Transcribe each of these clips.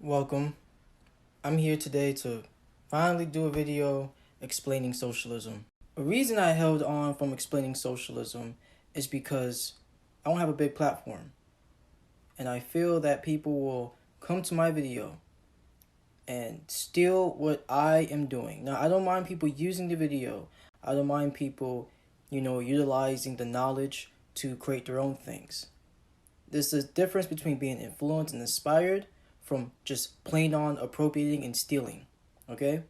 Welcome. I'm here today to finally do a video explaining socialism. The reason I held on from explaining socialism is because I don't have a big platform. And I feel that people will come to my video and steal what I am doing. Now, I don't mind people using the video. I don't mind people, utilizing the knowledge to create their own things. There's a difference between being influenced and inspired from just plain on appropriating and stealing, okay?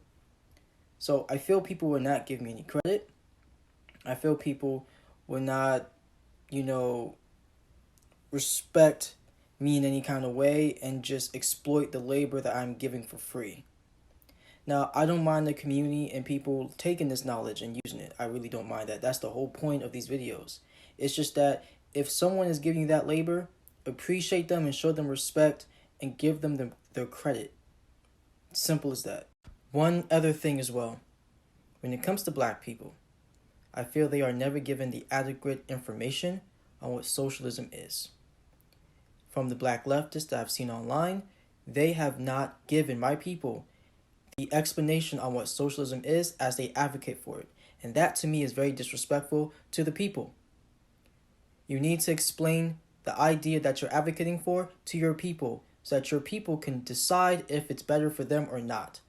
So I feel people will not give me any credit. I feel people will not, respect me in any kind of way and just exploit the labor that I'm giving for free. Now, I don't mind the community and people taking this knowledge and using it. I really don't mind that. That's the whole point of these videos. It's just that if someone is giving you that labor, appreciate them and show them respect and give them their credit. Simple as that. One other thing as well. When it comes to black people, I feel they are never given the adequate information on what socialism is. From the black leftists that I've seen online, they have not given my people the explanation on what socialism is as they advocate for it. And that to me is very disrespectful to the people. You need to explain the idea that you're advocating for to your people so that your people can decide if it's better for them or not.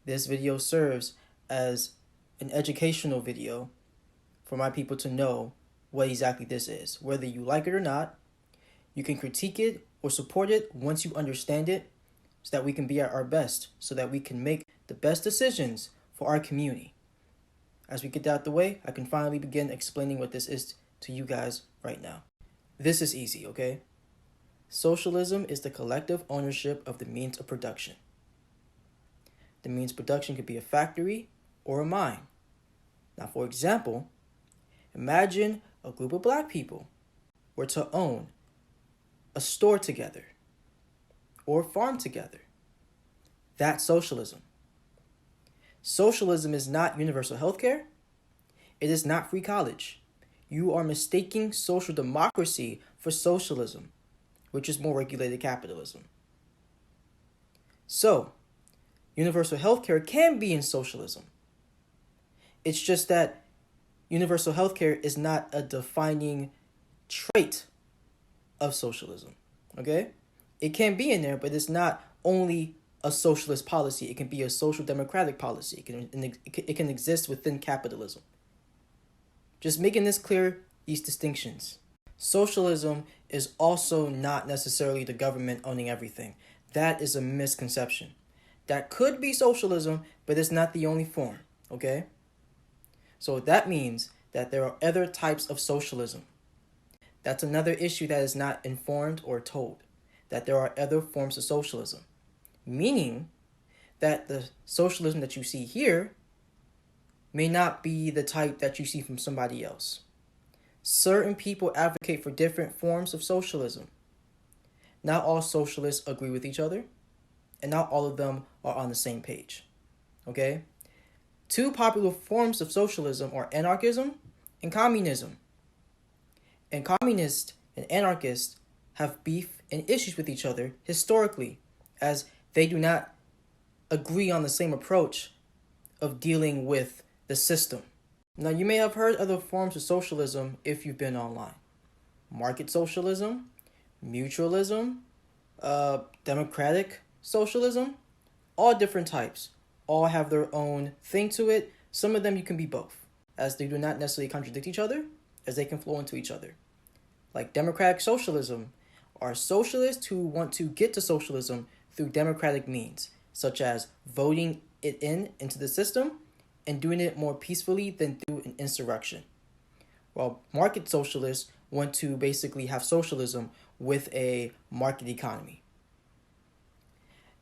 This video serves as an educational video for my people to know what exactly this is. Whether you like it or not, you can critique it or support it once you understand it so that we can be at our best, so that we can make the best decisions for our community. As we get that out the way, I can finally begin explaining what this is to you guys right now. This is easy, okay? Socialism is the collective ownership of the means of production. The means of production could be a factory or a mine. Now, for example, imagine a group of black people were to own a store together or farm together. That's socialism. Socialism is not universal health care. It is not free college. You are mistaking social democracy for socialism, which is more regulated capitalism. So, universal healthcare can be in socialism. It's just that universal healthcare is not a defining trait of socialism, okay? It can be in there, but it's not only a socialist policy. It can be a social democratic policy. It can exist within capitalism. Just making this clear, these distinctions. Socialism is also not necessarily the government owning everything. That is a misconception. That could be socialism, but it's not the only form, okay? So that means that there are other types of socialism. That's another issue that is not informed or told, that there are other forms of socialism. Meaning that the socialism that you see here may not be the type that you see from somebody else. Certain people advocate for different forms of socialism. Not all socialists agree with each other, and not all of them are on the same page. Okay? Two popular forms of socialism are anarchism and communism. And communists and anarchists have beef and issues with each other historically, as they do not agree on the same approach of dealing with the system. Now, you may have heard other forms of socialism if you've been online. Market socialism, mutualism, democratic socialism, all different types. All have their own thing to it. Some of them you can be both, as they do not necessarily contradict each other, as they can flow into each other. Like democratic socialism are socialists who want to get to socialism through democratic means, such as voting it into the system and doing it more peacefully than through an insurrection. While market socialists want to basically have socialism with a market economy.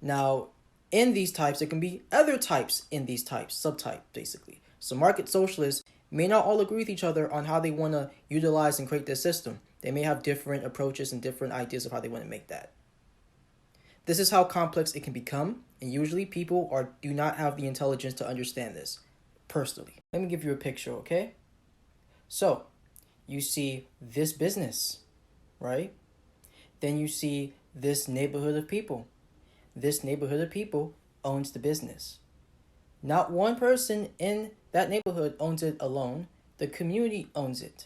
Now, in these types, there can be other types in these types, subtype basically. So market socialists may not all agree with each other on how they want to utilize and create this system. They may have different approaches and different ideas of how they want to make that. This is how complex it can become, and usually people do not have the intelligence to understand this personally. Let me give you a picture, okay? So, you see this business, right? Then you see this neighborhood of people. this neighborhood of people owns the business. Not one person in that neighborhood owns it alone. The community owns it.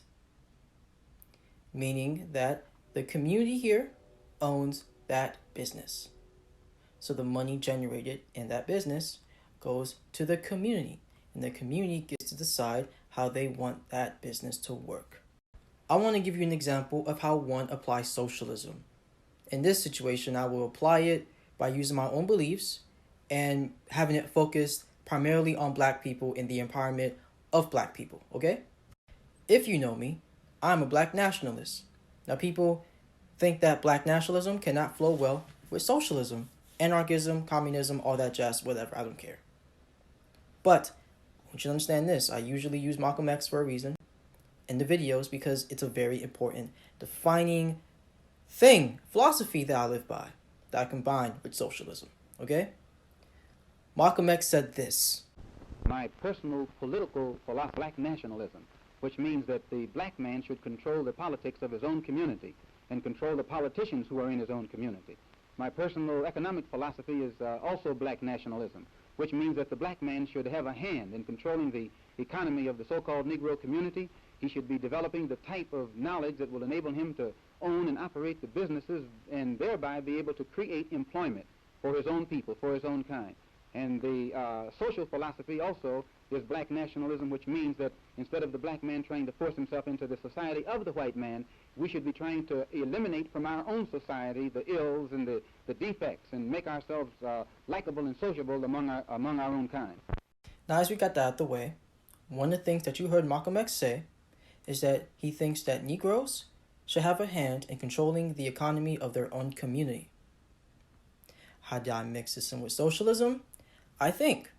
Meaning that the community here owns that business. So the money generated in that business goes to the community, and the community gets to decide how they want that business to work. I want to give you an example of how one applies socialism. In this situation, I will apply it by using my own beliefs and having it focused primarily on Black people and the empowerment of Black people, okay? If you know me, I'm a Black nationalist. Now, people think that Black nationalism cannot flow well with socialism, anarchism, communism, all that jazz, whatever, I don't care. But I want you to understand this. I usually use Malcolm X for a reason in the videos because it's a very important defining philosophy that I live by, that I combine with socialism, okay? Malcolm X said this. My personal political philosophy, Black nationalism, which means that the Black man should control the politics of his own community and control the politicians who are in his own community. My personal economic philosophy is also Black nationalism, which means that the Black man should have a hand in controlling the economy of the so-called Negro community. He should be developing the type of knowledge that will enable him to own and operate the businesses and thereby be able to create employment for his own people, for his own kind. And the social philosophy also is Black nationalism, which means that instead of the Black man trying to force himself into the society of the white man, we should be trying to eliminate from our own society the ills and the defects and make ourselves likable and sociable among our own kind. Now, as we got that out of the way, one of the things that you heard Malcolm X say is that he thinks that Negroes should have a hand in controlling the economy of their own community. How do I mix this in with socialism? I think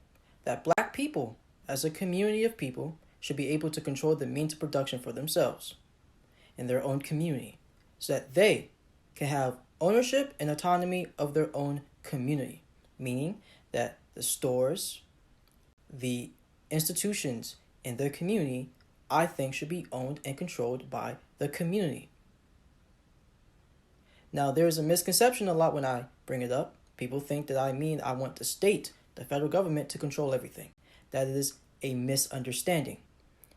that Black people, as a community of people, should be able to control the means of production for themselves in their own community so that they can have ownership and autonomy of their own community, meaning that the stores, the institutions in their community, I think should be owned and controlled by the community. Now, there's a misconception a lot when I bring it up. People think that I mean I want the state, the federal government, to control everything. That is a misunderstanding.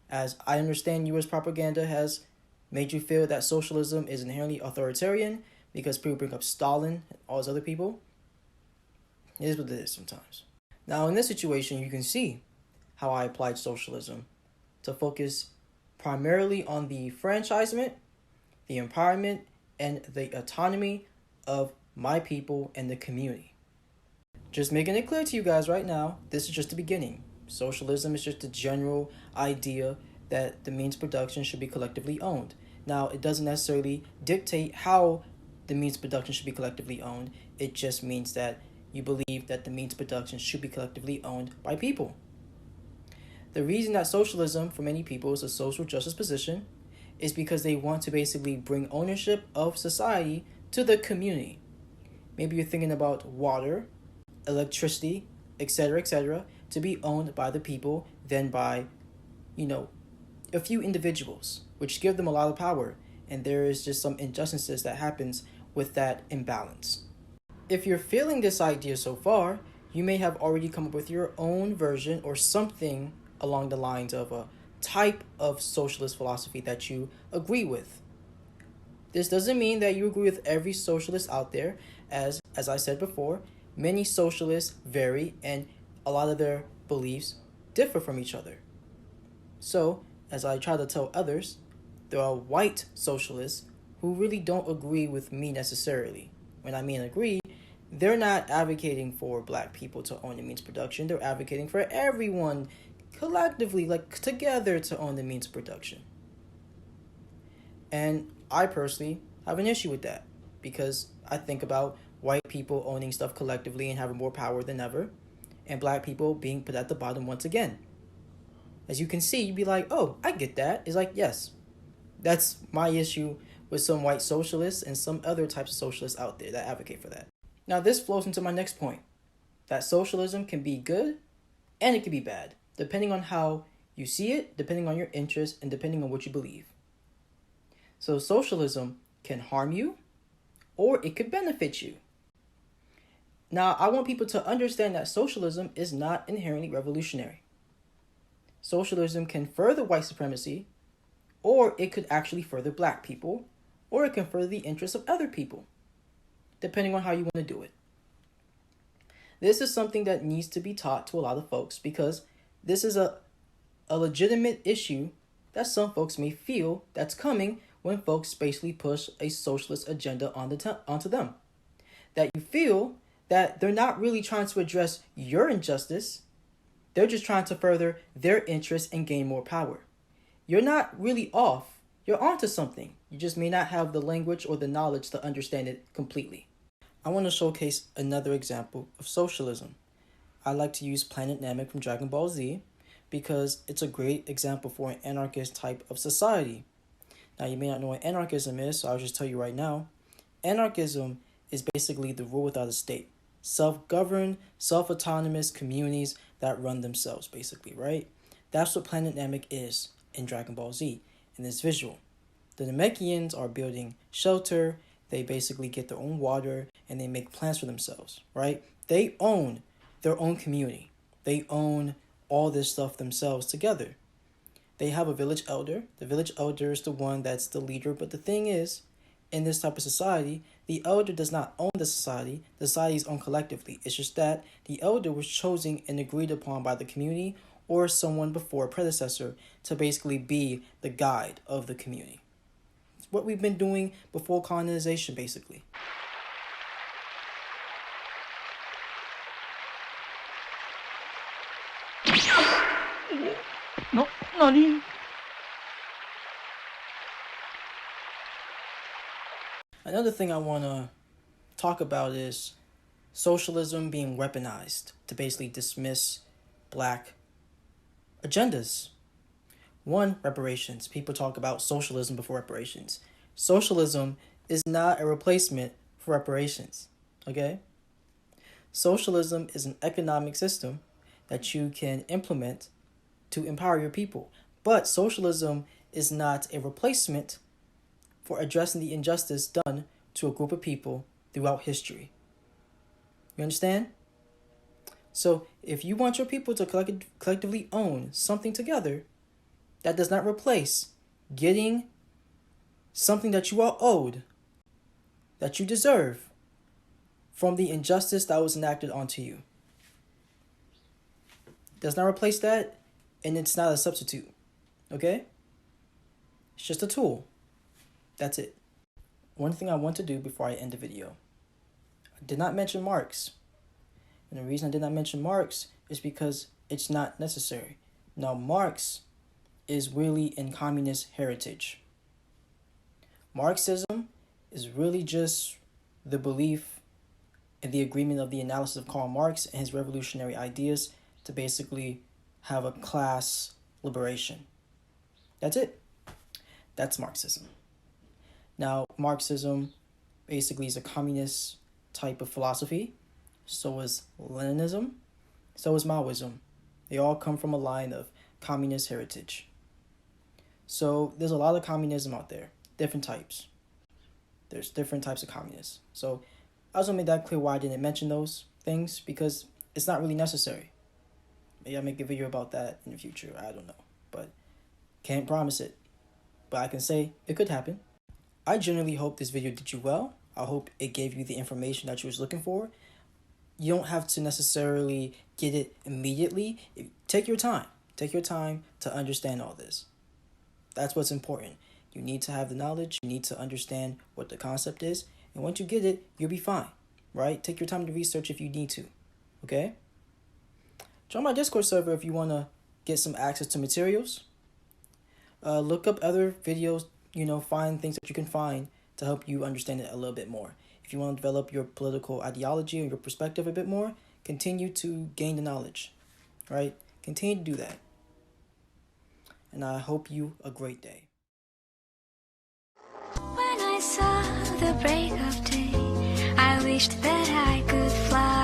As I understand U.S. propaganda has made you feel that socialism is inherently authoritarian because people bring up Stalin and all those other people. It is what it is sometimes. Now, in this situation, you can see how I applied socialism to focus primarily on the enfranchisement, the empowerment, and the autonomy of my people and the community. Just making it clear to you guys right now, this is just the beginning. Socialism is just a general idea that the means of production should be collectively owned. Now, it doesn't necessarily dictate how the means of production should be collectively owned. It just means that you believe that the means of production should be collectively owned by people. The reason that socialism for many people is a social justice position is because they want to basically bring ownership of society to the community. Maybe you're thinking about water, electricity, etc., to be owned by the people than by, a few individuals, which give them a lot of power. And there is just some injustices that happens with that imbalance. If you're feeling this idea so far, you may have already come up with your own version or something along the lines of a type of socialist philosophy that you agree with. This doesn't mean that you agree with every socialist out there, as I said before, many socialists vary and a lot of their beliefs differ from each other. So, as I try to tell others, there are white socialists who really don't agree with me necessarily. When I mean agree, they're not advocating for Black people to own the means of production. They're advocating for everyone collectively, together, to own the means of production. And I personally have an issue with that because I think about white people owning stuff collectively and having more power than ever, and Black people being put at the bottom once again. As you can see, you'd be like, oh, I get that. It's like, yes, that's my issue with some white socialists and some other types of socialists out there that advocate for that. Now, this flows into my next point, that socialism can be good and it can be bad, depending on how you see it, depending on your interests, and depending on what you believe. So socialism can harm you or it could benefit you. Now, I want people to understand that socialism is not inherently revolutionary. Socialism can further white supremacy, or it could actually further black people, or it can further the interests of other people, depending on how you want to do it. This is something that needs to be taught to a lot of folks because this is a legitimate issue that some folks may feel that's coming when folks basically push a socialist agenda onto them. That you feel that they're not really trying to address your injustice, they're just trying to further their interests and gain more power. You're not really off, you're onto something. You just may not have the language or the knowledge to understand it completely. I want to showcase another example of socialism. I like to use Planet Namek from Dragon Ball Z because it's a great example for an anarchist type of society. Now, you may not know what anarchism is, so I'll just tell you right now. Anarchism is basically the rule without a state. Self-governed, self-autonomous communities that run themselves, basically, right? That's what Planet Namek is in Dragon Ball Z, in this visual. The Namekians are building shelter, they basically get their own water, and they make plans for themselves, right? They own their own community. They own all this stuff themselves together. They have a village elder. The village elder is the one that's the leader, but the thing is, in this type of society, the elder does not own the society is owned collectively. It's just that the elder was chosen and agreed upon by the community or someone before a predecessor to basically be the guide of the community. It's what we've been doing before colonization, basically. No, nani? Another thing I want to talk about is socialism being weaponized to basically dismiss black agendas. One, reparations. People talk about socialism before reparations. Socialism is not a replacement for reparations, okay? Socialism is an economic system that you can implement to empower your people. But socialism is not a replacement for addressing the injustice done to a group of people throughout history. You understand? So if you want your people to collectively own something together, that does not replace getting something that you are owed, that you deserve, from the injustice that was enacted onto you. Does not replace that, and it's not a substitute. Okay? It's just a tool. That's it. One thing I want to do before I end the video. I did not mention Marx. And the reason I did not mention Marx is because it's not necessary. Now, Marx is really in communist heritage. Marxism is really just the belief and the agreement of the analysis of Karl Marx and his revolutionary ideas to basically have a class liberation. That's it. That's Marxism. Now, Marxism basically is a communist type of philosophy. So is Leninism. So is Maoism. They all come from a line of communist heritage. So there's a lot of communism out there. Different types. There's different types of communists. So I just want to make that clear why I didn't mention those things, because it's not really necessary. Maybe I'll make a video about that in the future. I don't know. But can't promise it. But I can say it could happen. I generally hope this video did you well. I hope it gave you the information that you was looking for. You don't have to necessarily get it immediately. Take your time. Take your time to understand all this. That's what's important. You need to have the knowledge. You need to understand what the concept is. And once you get it, you'll be fine. Right? Take your time to research if you need to. Okay? Join my Discord server if you want to get some access to materials. Look up other videos. Find things that you can find to help you understand it a little bit more. If you want to develop your political ideology or your perspective a bit more, continue to gain the knowledge, right? Continue to do that. And I hope you a great day. When I saw the break of day, I wished that I could fly.